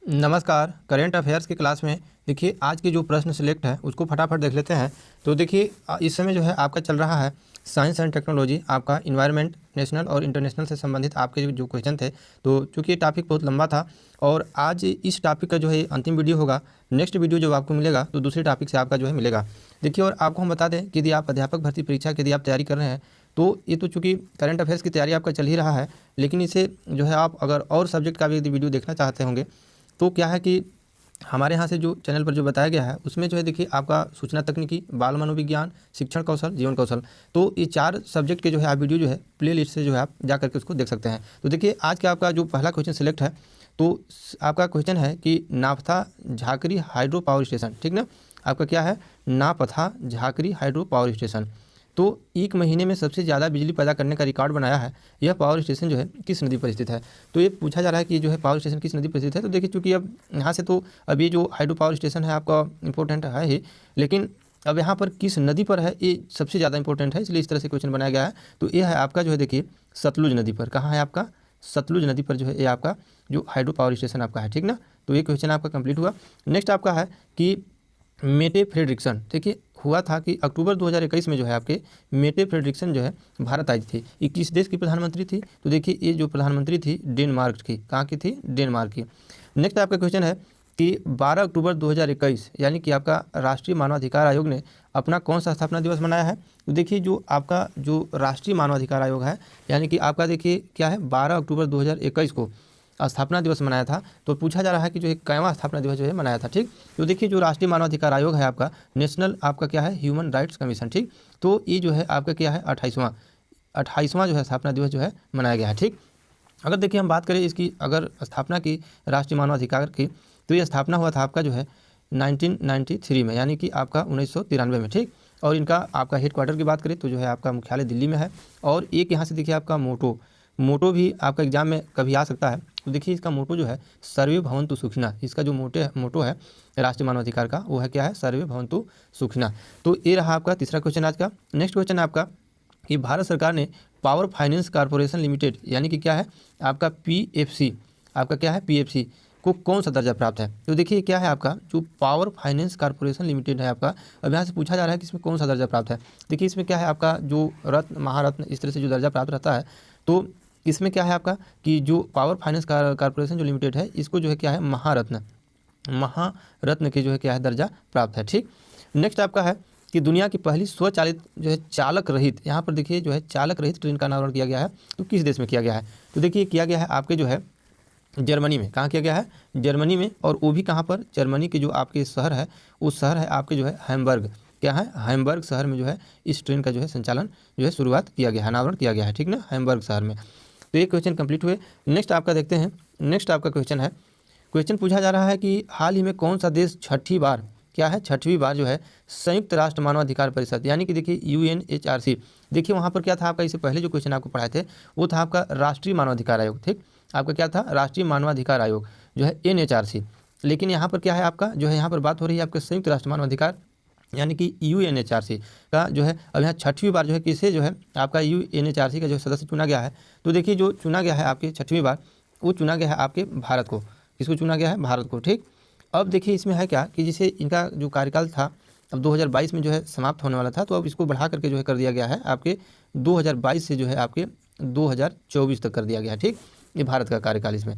नमस्कार। Current affairs की class में देखिए आज की जो प्रश्न सिलेक्ट है उसको फटाफट देख लेते हैं। तो देखिए इस समय जो है आपका चल रहा है साइंस एंड टेक्नोलॉजी, आपका इन्वायरमेंट नेशनल और इंटरनेशनल से संबंधित आपके जो क्वेश्चन थे। तो चूँकि ये टॉपिक बहुत लंबा था और आज इस टॉपिक का जो है अंतिम वीडियो होगा। नेक्स्ट वीडियो जो आपको मिलेगा तो दूसरे टॉपिक से आपका जो है मिलेगा। देखिए और आपको हम बता दें कि यदि आप अध्यापक भर्ती परीक्षा की यदि आप तैयारी कर रहे हैं तो ये तो चूँकि करंट अफेयर्स की तैयारी आपका चल ही रहा है, लेकिन इसे जो है आप अगर और सब्जेक्ट का भी यदि वीडियो देखना चाहते होंगे तो क्या है कि हमारे यहाँ से जो चैनल पर जो बताया गया है उसमें जो है देखिए आपका सूचना तकनीकी, बाल मनोविज्ञान, शिक्षण कौशल, जीवन कौशल, तो ये 4 सब्जेक्ट के जो है आप वीडियो जो है प्ले लिस्ट से जो है आप जा करके उसको देख सकते हैं। तो देखिए आज का आपका जो पहला क्वेश्चन सिलेक्ट है तो आपका क्वेश्चन है कि नापथा झाकरी हाइड्रो पावर स्टेशन, ठीक ना। आपका क्या है, नापथा झाकरी हाइड्रो पावर स्टेशन। तो एक महीने में सबसे ज़्यादा बिजली पैदा करने का रिकॉर्ड बनाया है यह पावर स्टेशन जो है किस नदी पर स्थित है। तो ये पूछा जा रहा है कि जो है पावर स्टेशन किस नदी पर स्थित है। तो देखिए चूँकि अब यहाँ से तो अभी जो हाइड्रो पावर स्टेशन है आपका इंपॉर्टेंट है ही, लेकिन अब यहाँ पर किस नदी पर है ये सबसे ज़्यादा इंपॉर्टेंट है, इसलिए इस तरह से क्वेश्चन बनाया गया है। तो ये है आपका जो है देखिए सतलुज नदी पर। कहाँ है आपका, सतलुज नदी पर जो है ये आपका जो हाइड्रो पावर स्टेशन आपका है, ठीक ना। तो ये क्वेश्चन आपका कंप्लीट हुआ। नेक्स्ट आपका है कि मेटे फ्रेडरिक्सन, देखिए हुआ था कि अक्टूबर 2021 में जो है आपके मेटे फ्रेडरिक्सन जो है भारत आई थी। ये किस देश की प्रधानमंत्री थी। तो देखिए ये जो प्रधानमंत्री थी डेनमार्क की, कहाँ की थी, डेनमार्क की। नेक्स्ट आपका क्वेश्चन है कि 12 अक्टूबर 2021 यानी कि आपका राष्ट्रीय मानवाधिकार आयोग ने अपना कौन सा स्थापना दिवस मनाया है। तो देखिए जो आपका जो राष्ट्रीय मानवाधिकार आयोग है यानी कि आपका देखिए क्या है 12 अक्टूबर 2021 को स्थापना दिवस मनाया था। तो पूछा जा रहा है कि जो एक कैवा स्थापना दिवस जो है मनाया था, ठीक। तो देखिए जो राष्ट्रीय मानवाधिकार आयोग है आपका नेशनल आपका क्या है ह्यूमन राइट्स कमीशन, ठीक। तो ये जो है आपका क्या है 28वां जो है स्थापना दिवस जो है मनाया गया है, ठीक। अगर देखिए हम बात करें इसकी अगर स्थापना की राष्ट्रीय मानवाधिकार की, तो ये स्थापना हुआ था आपका जो है 1993 में यानी कि आपका 1993 में, ठीक। और इनका आपका हेडक्वार्टर की बात करें तो जो है आपका मुख्यालय दिल्ली में है। और एक यहाँ से देखिए आपका मोटो भी आपका एग्जाम में कभी आ सकता है। तो देखिए इसका मोटो जो है सर्वे भवन्तु सुखिनः, इसका जो मोटो है राष्ट्रीय मानवाधिकार का वो है क्या है, सर्वे भवन्तु सुखिनः। तो ये रहा आपका तीसरा क्वेश्चन आज का। नेक्स्ट क्वेश्चन है आपका कि भारत सरकार ने पावर फाइनेंस कॉर्पोरेशन लिमिटेड यानी कि क्या है आपका पीएफसी, आपका क्या है पीएफसी को कौन सा दर्जा प्राप्त है। तो देखिए क्या है आपका जो पावर फाइनेंस कॉर्पोरेशन लिमिटेड है आपका, अब यहाँ से पूछा जा रहा है कि इसमें कौन सा दर्जा प्राप्त है। देखिए इसमें क्या है आपका जो रत्न, महारत्न, इस तरह से जो दर्जा प्राप्त रहता है। तो इसमें क्या है आपका कि जो पावर फाइनेंस कॉर्पोरेशन जो लिमिटेड है इसको जो है क्या है महारत्न के जो है क्या है दर्जा प्राप्त है, ठीक। नेक्स्ट आपका है कि दुनिया की पहली स्वचालित जो है चालक रहित, यहाँ पर देखिए जो है चालक रहित ट्रेन का अनावरण किया गया है। तो किस देश में किया गया है। तो देखिए किया गया है आपके जो है जर्मनी में। कहाँ किया गया है, जर्मनी में। और वो भी कहाँ पर, जर्मनी के जो आपके शहर है वो शहर है आपके जो है हैम्बर्ग, क्या है हैम्बर्ग शहर में जो है इस ट्रेन का जो है संचालन जो है शुरुआत किया गया है, अनावरण किया गया है, ठीक ना, हैम्बर्ग शहर में। तो ये क्वेश्चन कंप्लीट हुए। नेक्स्ट आपका देखते हैं। नेक्स्ट आपका क्वेश्चन है, क्वेश्चन पूछा जा रहा है कि हाल ही में कौन सा देश छठी बार क्या है, छठवीं बार जो है संयुक्त राष्ट्र मानवाधिकार परिषद यानी कि देखिए UNHRC, देखिए वहाँ पर क्या था आपका, इससे पहले जो क्वेश्चन आपको पढ़ाए थे वो था आपका राष्ट्रीय मानवाधिकार आयोग, ठीक। आपका क्या था, राष्ट्रीय मानवाधिकार आयोग जो है NHRC। लेकिन यहाँ पर क्या है आपका जो है यहाँ पर बात हो रही है आपके संयुक्त राष्ट्र मानवाधिकार यानी कि UNHRC का जो है अब यहाँ छठवीं बार जो है किसे जो है आपका UNHRC का जो सदस्य चुना गया है। तो देखिए जो चुना गया है आपके छठवीं बार वो चुना गया है आपके भारत को, किसको चुना गया है, भारत को, ठीक। अब देखिए इसमें है क्या कि जिसे इनका जो कार्यकाल था अब 2022 में जो है समाप्त होने वाला था, तो अब इसको बढ़ा करके जो है कर दिया गया है आपके 2022 से जो है आपके 2024 तक कर दिया गया है, ठीक। ये भारत का कार्यकाल इसमें।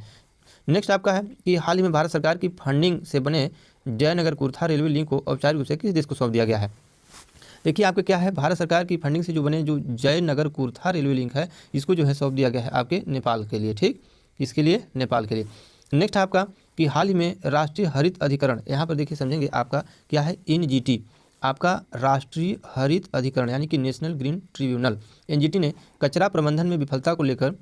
नेक्स्ट आपका है कि हाल ही में भारत सरकार की फंडिंग से बने जयनगर कुर्था रेलवे लिंक को औपचारिक रूप से किस देश को सौंप दिया गया है। देखिए आपके क्या है भारत सरकार की फंडिंग से जो बने जो जयनगर कुर्था रेलवे लिंक है इसको जो है सौंप दिया गया है आपके नेपाल के लिए, ठीक। इसके लिए नेपाल के लिए। नेक्स्ट आपका कि हाल ही में राष्ट्रीय हरित अधिकरण, यहाँ पर देखिए समझेंगे आपका क्या है NGT, आपका राष्ट्रीय हरित अधिकरण यानी कि नेशनल ग्रीन ट्रिब्यूनल NGT ने कचरा प्रबंधन में विफलता को लेकर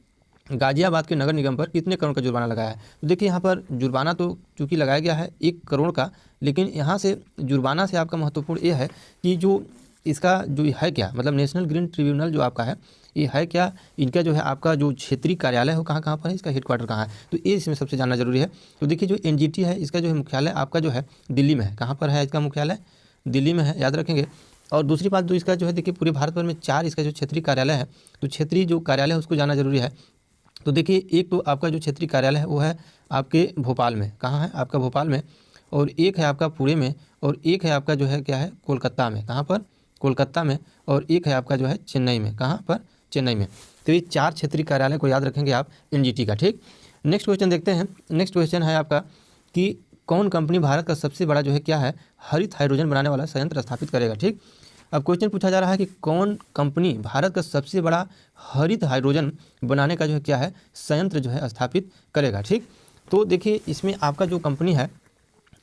गाजियाबाद के नगर निगम पर कितने करोड़ का जुर्माना लगाया है। तो देखिए यहाँ पर जुर्माना तो चूँकि लगाया गया है 1 करोड़ का, लेकिन यहाँ से जुर्माना से आपका महत्वपूर्ण ये है कि जो इसका जो है क्या मतलब नेशनल ग्रीन ट्रिब्यूनल जो आपका है ये है क्या, इनका जो है आपका जो क्षेत्रीय कार्यालय हो कहाँ पर है, इसका हेडक्वार्टर कहाँ है, तो ये इसमें सबसे जानना जरूरी है। तो देखिए जो NGT है इसका जो है मुख्यालय आपका जो है दिल्ली में है। कहाँ पर है इसका मुख्यालय, दिल्ली में है, याद रखेंगे। और दूसरी बात जो इसका जो है देखिए पूरे भारत भर में 4 इसका जो क्षेत्रीय कार्यालय है, तो क्षेत्रीय जो कार्यालय है उसको जानना जरूरी है। तो देखिए एक तो आपका जो क्षेत्रीय कार्यालय है वो है आपके भोपाल में, कहाँ है आपका भोपाल में, और एक है आपका पुणे में, और एक है आपका जो है क्या है कोलकाता में, कहाँ पर कोलकाता में, और एक है आपका जो है चेन्नई में, कहाँ पर चेन्नई में। तो ये 4 क्षेत्रीय कार्यालय को याद रखेंगे आप एनजीटी का। ठीक, नेक्स्ट क्वेश्चन देखते हैं। नेक्स्ट क्वेश्चन है आपका कि कौन कंपनी भारत का सबसे बड़ा जो है क्या है हरित हाइड्रोजन बनाने वाला संयंत्र स्थापित करेगा। ठीक, अब क्वेश्चन पूछा जा रहा है कि कौन कंपनी भारत का सबसे बड़ा हरित हाइड्रोजन बनाने का जो है क्या है संयंत्र जो है स्थापित करेगा। ठीक, तो देखिए इसमें आपका जो कंपनी है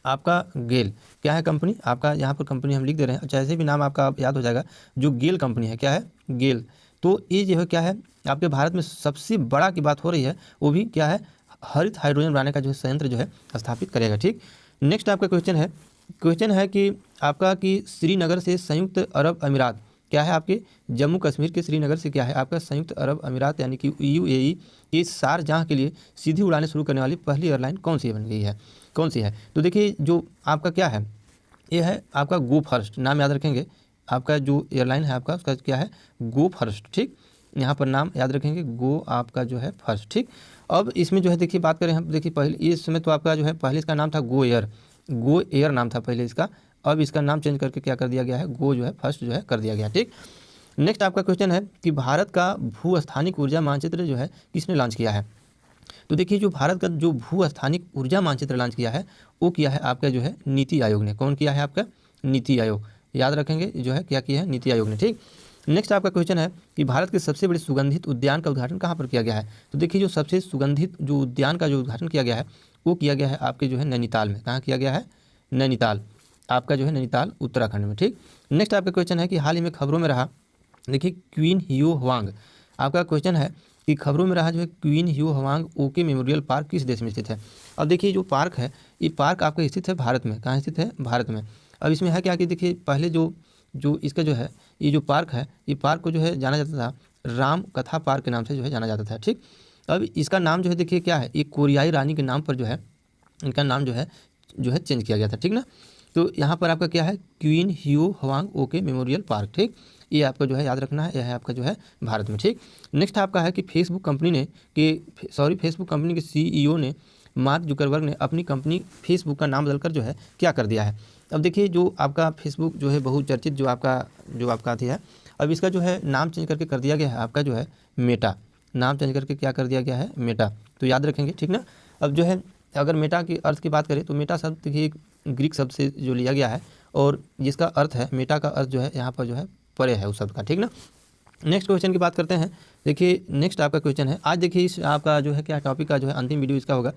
आपका गेल, क्या है कंपनी आपका, यहाँ पर कंपनी हम लिख दे रहे हैं, जैसे भी नाम आपका याद हो जाएगा, जो गेल कंपनी है, क्या है गेल। तो ये जो है क्या है आपके भारत में सबसे बड़ा की बात हो रही है, वो भी क्या है हरित हाइड्रोजन बनाने का जो है संयंत्र जो है स्थापित करेगा। ठीक, नेक्स्ट आपका क्वेश्चन है कि आपका कि श्रीनगर से संयुक्त अरब अमीरात, क्या है आपके जम्मू कश्मीर के श्रीनगर से क्या है आपका संयुक्त अरब अमीरात यानी कि यूएई ये शारजाह के लिए सीधी उड़ानें शुरू करने वाली पहली एयरलाइन कौन सी बन गई है, कौन सी है। तो देखिए जो आपका क्या है ये है आपका गो फर्स्ट, नाम याद रखेंगे, आपका जो एयरलाइन है आपका उसका क्या है गो फर्स्ट। ठीक, यहाँ पर नाम याद रखेंगे गो आपका जो है फर्स्ट। ठीक, अब इसमें जो है देखिए बात करें हम, देखिए पहले इस समय तो आपका जो है पहले इसका नाम था गो एयर नाम था पहले इसका, अब इसका नाम चेंज करके क्या कर दिया गया है गो जो है फर्स्ट जो है कर दिया गया। ठीक, नेक्स्ट आपका क्वेश्चन है कि भारत का भू स्थानिक ऊर्जा मानचित्र जो है किसने लॉन्च किया है। तो देखिए जो भारत का जो भू स्थानिक ऊर्जा मानचित्र लॉन्च किया है वो किया है आपका जो है नीति आयोग ने। कौन किया है आपका नीति आयोग, याद रखेंगे जो है क्या किया है नीति आयोग ने। ठीक, नेक्स्ट आपका क्वेश्चन है कि भारत के सबसे बड़े सुगंधित उद्यान का उद्घाटन कहाँ पर किया गया है। तो देखिए जो सबसे सुगंधित जो उद्यान का जो उद्घाटन किया गया है वो किया गया है आपके जो है नैनीताल में। कहाँ किया गया है नैनीताल, आपका जो है नैनीताल उत्तराखंड में। ठीक, नेक्स्ट आपका क्वेश्चन है कि हाल ही में खबरों में रहा, देखिए क्वीन हियो हवांग, आपका क्वेश्चन है कि खबरों में रहा जो है क्वीन हियो हवांग ओके मेमोरियल पार्क किस देश में स्थित है। अब देखिए जो पार्क है ये पार्क आपका स्थित है भारत में, कहाँ स्थित है भारत में। अब इसमें है क्या कि देखिए पहले जो इसका जो है ये जो पार्क है ये पार्क को जो है जाना जाता था राम कथा पार्क के नाम से जो है जाना जाता था। ठीक, अब इसका नाम जो है देखिए क्या है एक कोरियाई रानी के नाम पर जो है इनका नाम जो है चेंज किया गया था। ठीक ना, तो यहाँ पर आपका क्या है क्वीन हियो हवांग ओके मेमोरियल पार्क। ठीक, ये आपका जो है याद रखना है, यह है आपका जो है भारत में। ठीक, नेक्स्ट आपका है कि फेसबुक कंपनी के सीईओ ने मार्क जुकरबर्ग ने अपनी कंपनी फेसबुक का नाम बदलकर जो है क्या कर दिया है। अब देखिए जो आपका फेसबुक जो है बहुचर्चित जो आपका आती है, अब इसका जो है नाम चेंज करके कर दिया गया है आपका जो है मेटा, नाम चेंज करके क्या कर दिया गया है मेटा, तो याद रखेंगे। ठीक ना, अब जो है अगर मेटा की अर्थ की बात करें तो मेटा शब्द देखिए एक ग्रीक शब्द से जो लिया गया है और जिसका अर्थ है मेटा का अर्थ जो है यहाँ पर जो है परे है उस शब्द का। ठीक ना, नेक्स्ट क्वेश्चन की बात करते हैं। देखिए नेक्स्ट आपका क्वेश्चन है, आज देखिए इस आपका जो है क्या टॉपिक का जो है अंतिम वीडियो इसका होगा।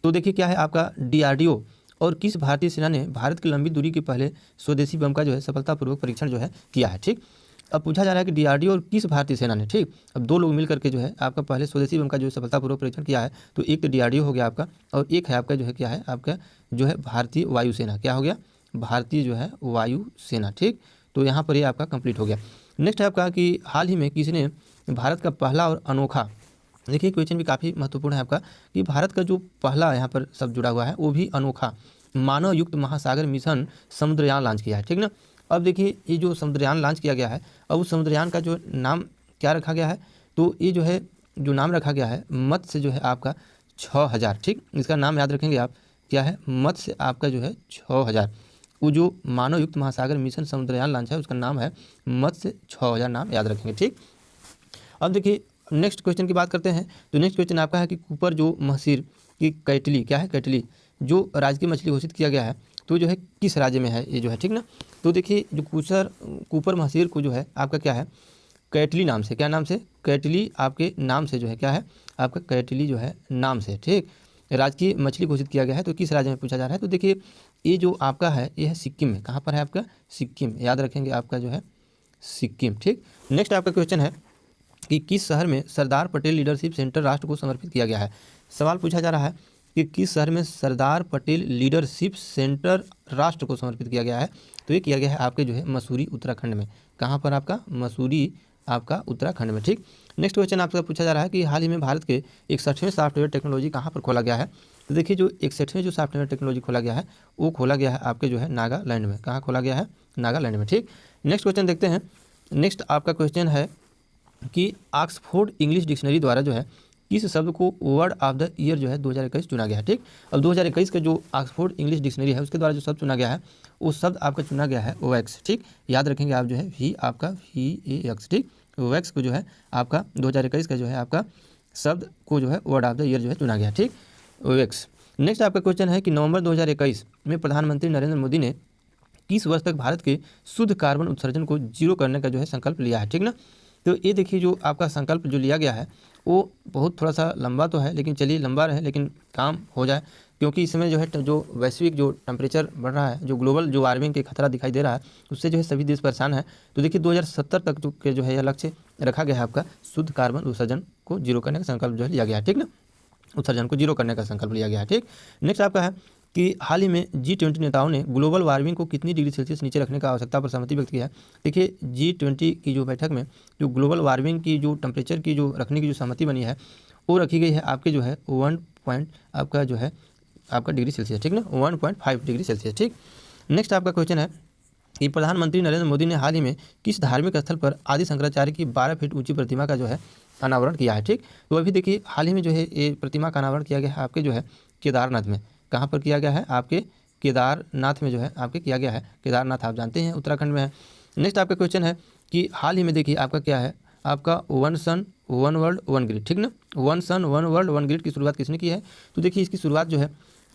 तो देखिए क्या है आपका डीआरडीओ और किस भारतीय सेना ने भारत की लंबी दूरी के पहले स्वदेशी बम का जो है सफलतापूर्वक परीक्षण जो है किया है। ठीक, अब पूछा जा रहा है कि डीआरडीओ और किस भारतीय सेना ने, ठीक, अब दो लोग मिल करके जो है आपका पहले स्वदेशी बम का जो सफलतापूर्वक परीक्षण किया है। तो एक तो डीआरडीओ हो गया आपका और एक है आपका जो है क्या है आपका जो है भारतीय वायुसेना, क्या हो गया भारतीय जो है वायुसेना। ठीक, तो यहाँ पर ये आपका कंप्लीट हो गया। नेक्स्ट है आपका कि हाल ही में किसने भारत का पहला और अनोखा, देखिए क्वेश्चन भी काफ़ी महत्वपूर्ण है आपका कि भारत का जो पहला यहाँ पर सब जुड़ा हुआ है वो भी अनोखा मानव युक्त महासागर मिशन समुद्रयान लॉन्च किया है। ठीक ना, अब देखिए ये जो समुद्रयान लॉन्च किया गया है अब उस समुद्रयान का जो नाम क्या रखा गया है, तो ये जो है जो नाम रखा गया है मत्स्य जो है आपका 6000। ठीक, इसका नाम याद रखेंगे आप, क्या है मत्स्य आपका जो है 6000। वो जो मानव युक्त महासागर मिशन समुद्रयान लॉन्च है उसका नाम है मत्स्य 6000, नाम याद रखेंगे। ठीक, अब देखिए नेक्स्ट क्वेश्चन की बात करते हैं। तो नेक्स्ट क्वेश्चन आपका है कि कूपर जो महसीर की कैटली, क्या है कैटली जो राजकीय मछली घोषित किया गया है तो जो है किस राज्य में है ये जो है। ठीक ना, तो देखिए जो कूपर महसीर को जो है आपका क्या है कैटली नाम से, क्या नाम से कैटली आपके नाम से जो है क्या है आपका कैटली जो है नाम से, ठीक, राजकीय मछली घोषित किया गया है। तो किस राज्य में पूछा जा रहा है, तो देखिए ये जो आपका है ये है सिक्किम में, कहाँ पर है आपका सिक्किम, याद रखेंगे आपका जो है सिक्किम। ठीक, नेक्स्ट आपका क्वेश्चन है कि किस शहर में सरदार पटेल लीडरशिप सेंटर राष्ट्र को समर्पित किया गया है। सवाल पूछा जा रहा है कि किस शहर में सरदार पटेल लीडरशिप सेंटर राष्ट्र को समर्पित किया गया है। तो ये किया गया है आपके जो है मसूरी उत्तराखंड में, कहाँ पर आपका मसूरी आपका उत्तराखंड में। ठीक, नेक्स्ट क्वेश्चन आपसे पूछा जा रहा है कि हाल ही में भारत के 61वें सॉफ्टवेयर टेक्नोलॉजी कहाँ पर खोला गया है। तो देखिए जो 61वें जो सॉफ्टवेयर टेक्नोलॉजी खोला गया है वो खोला गया है आपके जो है नागालैंड में, कहाँ खोला गया है नागालैंड में। ठीक, नेक्स्ट क्वेश्चन देखते हैं। नेक्स्ट आपका क्वेश्चन है कि ऑक्सफोर्ड इंग्लिश डिक्शनरी द्वारा जो है किस शब्द को वर्ड ऑफ द ईयर जो है 2021 चुना गया है। ठीक, अब 2021 का जो ऑक्सफोर्ड इंग्लिश डिक्शनरी है उसके द्वारा जो शब्द चुना गया है वो शब्द आपका चुना गया है वैक्स। ठीक, याद रखेंगे आप जो है वी आपका VAX। ठीक, वैक्स को जो है आपका 2021 का जो है आपका शब्द को जो है वर्ड ऑफ द ईयर जो है चुना गया। ठीक, वैक्स। नेक्स्ट आपका क्वेश्चन है कि नवंबर 2021 में प्रधानमंत्री नरेंद्र मोदी ने किस वर्ष तक भारत के शुद्ध कार्बन उत्सर्जन को जीरो करने का जो है संकल्प लिया है। ठीक ना, तो ये देखिए जो आपका संकल्प जो लिया गया है वो बहुत थोड़ा सा लंबा तो है, लेकिन चलिए लंबा रहे लेकिन काम हो जाए, क्योंकि इसमें जो है जो वैश्विक जो टेम्परेचर बढ़ रहा है, जो ग्लोबल जो वार्मिंग के खतरा दिखाई दे रहा है उससे जो है सभी देश परेशान है। तो देखिए 2070 तक जो है यह लक्ष्य रखा गया है आपका शुद्ध कार्बन उत्सर्जन को जीरो करने का संकल्प जो है लिया गया है। ठीक ना, उत्सर्जन को जीरो करने का संकल्प लिया गया है। ठीक, नेक्स्ट आपका है कि हाल ही में G20 नेताओं ने ग्लोबल वार्मिंग को कितनी डिग्री सेल्सियस नीचे रखने का आवश्यकता पर सहमति व्यक्त की है। देखिए G20 की जो बैठक में जो ग्लोबल वार्मिंग की जो टेम्परेचर की जो रखने की जो सहमति बनी है वो रखी गई है आपके जो है 1 पॉइंट आपका जो है आपका डिग्री सेल्सियस। ठीक ना, 1.5 डिग्री सेल्सियस। ठीक, नेक्स्ट आपका क्वेश्चन है कि प्रधानमंत्री नरेंद्र मोदी ने हाल ही में किस धार्मिक स्थल पर आदि शंकराचार्य की 12 फीट ऊंची प्रतिमा का जो है अनावरण किया है। ठीक, तो अभी देखिए हाल ही में जो है ये प्रतिमा का अनावरण किया गया है आपके जो है केदारनाथ में। कहाँ पर किया गया है? आपके केदारनाथ में जो है आपके किया गया है। केदारनाथ आप जानते हैं उत्तराखंड में है। नेक्स्ट आपका क्वेश्चन है कि हाल ही में देखिए आपका क्या है, आपका one sun one world one grid. ठीक ना, one sun one world one grid की शुरुआत किसने की है? तो देखिए इसकी शुरुआत जो है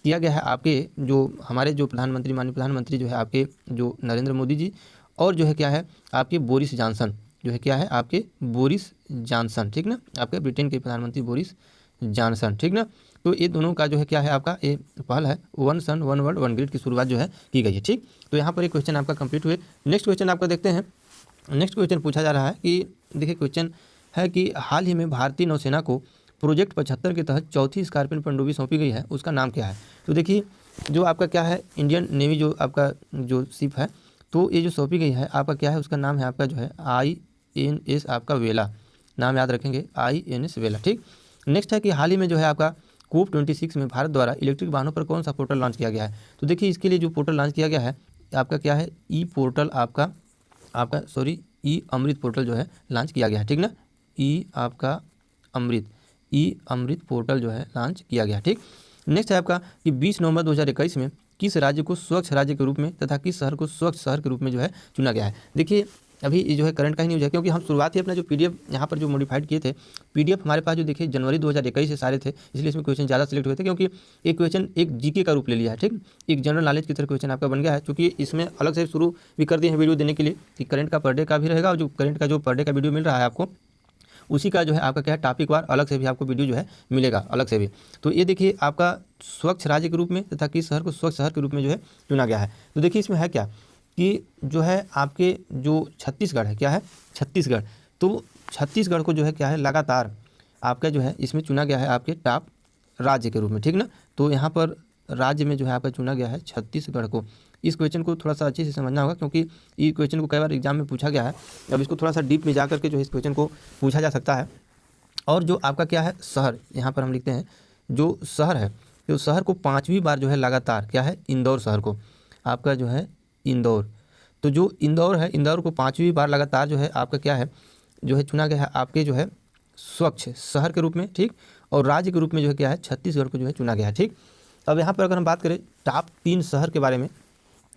किया गया है आपके जो हमारे जो प्रधानमंत्री माननीय प्रधानमंत्री जो है आपके जो नरेंद्र मोदी जी और जो है क्या है आपके बोरिस जॉनसन जो है क्या है आपके बोरिस जॉनसन। ठीक ना, आपके ब्रिटेन के प्रधानमंत्री बोरिस जॉनसन। ठीक ना, तो ये दोनों का जो है क्या है आपका ये पहल है one sun one world one grid की शुरुआत जो है की गई है। ठीक, तो यहाँ पर एक क्वेश्चन आपका कंप्लीट हुए। नेक्स्ट क्वेश्चन आपका देखते हैं। नेक्स्ट क्वेश्चन पूछा जा रहा है कि देखिए क्वेश्चन है कि हाल ही में भारतीय नौसेना को प्रोजेक्ट 75 के तहत चौथी स्कॉर्पियन पनडुब्बी सौंपी गई है, उसका नाम क्या है? तो देखिए जो आपका क्या है इंडियन नेवी जो आपका जो शिप है तो ये जो सौंपी गई है आपका क्या है उसका नाम है आपका जो है INS आपका वेला। नाम याद रखेंगे INS वेला। ठीक, नेक्स्ट है कि हाल ही में जो है आपका COP26 में भारत द्वारा इलेक्ट्रिक वाहनों पर कौन सा पोर्टल लॉन्च किया गया है? तो देखिए इसके लिए जो पोर्टल लॉन्च किया गया है आपका क्या है ई पोर्टल आपका ई अमृत पोर्टल जो है लॉन्च किया गया है। ठीक ना, ई आपका अमृत पोर्टल जो है लॉन्च किया गया। ठीक, नेक्स्ट है आपका कि 20 नवंबर 2021 में किस राज्य को स्वच्छ राज्य के रूप में तथा किस शहर को स्वच्छ शहर के रूप में जो है चुना गया है? देखिए अभी ये जो है करंट का ही न्यूज़ है, क्योंकि हम शुरुआत ही अपना जो PDF यहाँ पर जो मॉडिफाइड किए थे PDF हमारे पास जो देखिए जनवरी 2021 से सारे थे, इसलिए इसमें क्वेश्चन ज़्यादा सिलेक्ट हुए थे, क्योंकि एक क्वेश्चन एक GK का रूप ले लिया है। ठीक, एक जनरल नॉलेज की तरह क्वेश्चन आपका बन गया है, क्योंकि इसमें अलग से शुरू भी कर दिए हैं वीडियो देने के लिए कि करंट का पर डे का भी रहेगा और जो करंट का जो पर डे का वीडियो मिल रहा है आपको उसी का जो है आपका क्या है टॉपिक वार अलग से भी आपको वीडियो जो है मिलेगा अलग से भी। तो ये देखिए आपका स्वच्छ राज्य के रूप में तथा किस शहर को स्वच्छ शहर के रूप में जो है चुना गया है। तो देखिए इसमें है क्या कि जो है आपके जो छत्तीसगढ़ है क्या है छत्तीसगढ़, तो छत्तीसगढ़ को जो है क्या है लगातार आपका जो है इसमें चुना गया है आपके टॉप राज्य के रूप में। ठीक ना, तो यहाँ पर राज्य में जो है आपका चुना गया है छत्तीसगढ़ को। इस क्वेश्चन को थोड़ा सा अच्छे से समझना होगा, क्योंकि ये क्वेश्चन को कई बार एग्जाम में पूछा गया है। अब इसको थोड़ा सा डीप में जा करके जो है इस क्वेश्चन को पूछा जा सकता है। और जो आपका क्या है शहर, यहाँ पर हम लिखते हैं जो शहर है, तो शहर को 5वीं बार जो है लगातार क्या है इंदौर शहर को आपका जो है इंदौर, तो जो इंदौर है इंदौर को 5वीं बार लगातार जो है आपका क्या है जो है चुना गया है आपके जो है स्वच्छ शहर के रूप में। ठीक, और राज्य के रूप में जो है क्या है छत्तीसगढ़ को जो है चुना गया है। ठीक, अब यहाँ पर अगर हम बात करें टॉप 3 शहर के बारे में,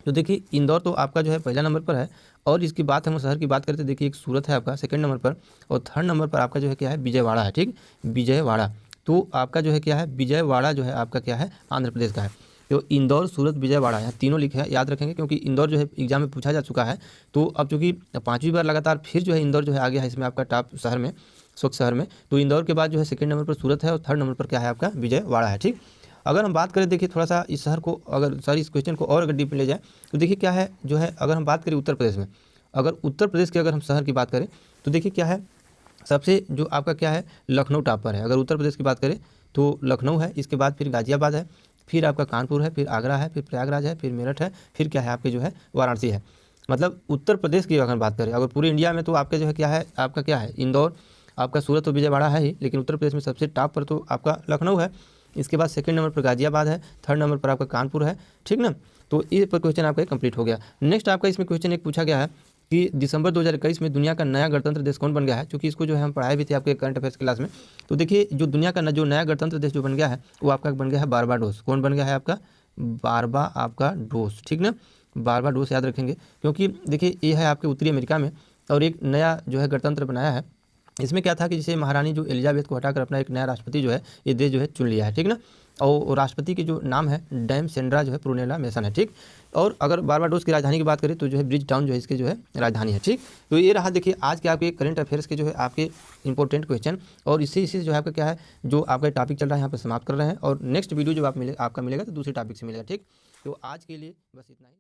तो देखिए इंदौर तो आपका जो है पहला नंबर पर है, और इसकी बात हम शहर की बात करते हैं देखिए एक सूरत है आपका सेकंड नंबर पर, और थर्ड नंबर पर आपका जो है क्या है विजयवाड़ा है। ठीक, विजयवाड़ा, तो आपका जो है क्या है विजयवाड़ा जो है आपका क्या है आंध्र प्रदेश का है। तो इंदौर सूरत विजयवाड़ा यहाँ तीनों लिखे हैं, याद रखेंगे, क्योंकि इंदौर जो है एग्जाम में पूछा जा चुका है। तो अब चूँकि 5वीं बार लगातार फिर जो है इंदौर जो है आ गया है इसमें आपका टॉप शहर में स्वच्छ शहर में। तो इंदौर के बाद जो है सेकंड नंबर पर सूरत है और थर्ड नंबर पर क्या है आपका विजयवाड़ा है। ठीक, अगर हम बात करें देखिए थोड़ा सा इस शहर को अगर सर इस क्वेश्चन को और अगर डीप में ले जाए तो देखिए क्या है जो है अगर हम बात करें उत्तर प्रदेश में, अगर उत्तर प्रदेश के अगर हम शहर की बात करें तो देखिए क्या है सबसे जो आपका क्या है लखनऊ टॉप पर है। अगर उत्तर प्रदेश की बात करें तो लखनऊ है, इसके बाद फिर गाजियाबाद है, फिर आपका कानपुर है, फिर आगरा है, फिर प्रयागराज है, फिर मेरठ है, फिर क्या है आपके जो है वाराणसी है। मतलब उत्तर प्रदेश की अगर बात करें, अगर पूरे इंडिया में तो आपका जो है क्या है आपका क्या है इंदौर, आपका सूरत और विजयवाड़ा है ही, लेकिन उत्तर प्रदेश में सबसे टॉप पर तो आपका लखनऊ है, इसके बाद सेकंड नंबर पर गाजियाबाद है, थर्ड नंबर पर आपका कानपुर है। ठीक ना, तो ये पर क्वेश्चन आपका कंप्लीट हो गया। नेक्स्ट आपका इसमें क्वेश्चन एक पूछा गया है कि दिसंबर 2021 में दुनिया का नया गणतंत्र देश कौन बन गया है, क्योंकि इसको जो है हम पढ़ाए भी थे आपके करंट अफेयर्स क्लास में। तो देखिए जो दुनिया का जो नया गणतंत्र देश जो बन गया है वो आपका बन गया है बारबाडोस। कौन बन गया है आपका? बारबाडोस, ठीक ना, बारबाडोस याद रखेंगे, क्योंकि देखिए ये है आपके उत्तरी अमेरिका में और एक नया जो है गणतंत्र बनाया है। इसमें क्या था कि जैसे महारानी जो एलिजाबेथ को हटाकर अपना एक नया राष्ट्रपति जो है ये देश जो है चुन लिया है, ठीक ना। और राष्ट्रपति की जो नाम है डैम सेंड्रा जो है प्रूनेला मेसन है, ठीक। और अगर बारबाडोस की राजधानी की बात करें तो जो है ब्रिज टाउन जो है इसके जो है राजधानी है, ठीक। तो ये रहा देखिए आज के आपके करंट अफेयर्स के जो है आपके इंपॉर्टेंट क्वेश्चन, और इसी से जो है आपका क्या है जो आपका टॉपिक चल रहा है यहाँ पर समाप्त कर रहे हैं। और नेक्स्ट वीडियो जो आपका मिलेगा तो दूसरे टॉपिक से मिलेगा, ठीक। तो आज के लिए बस इतना ही।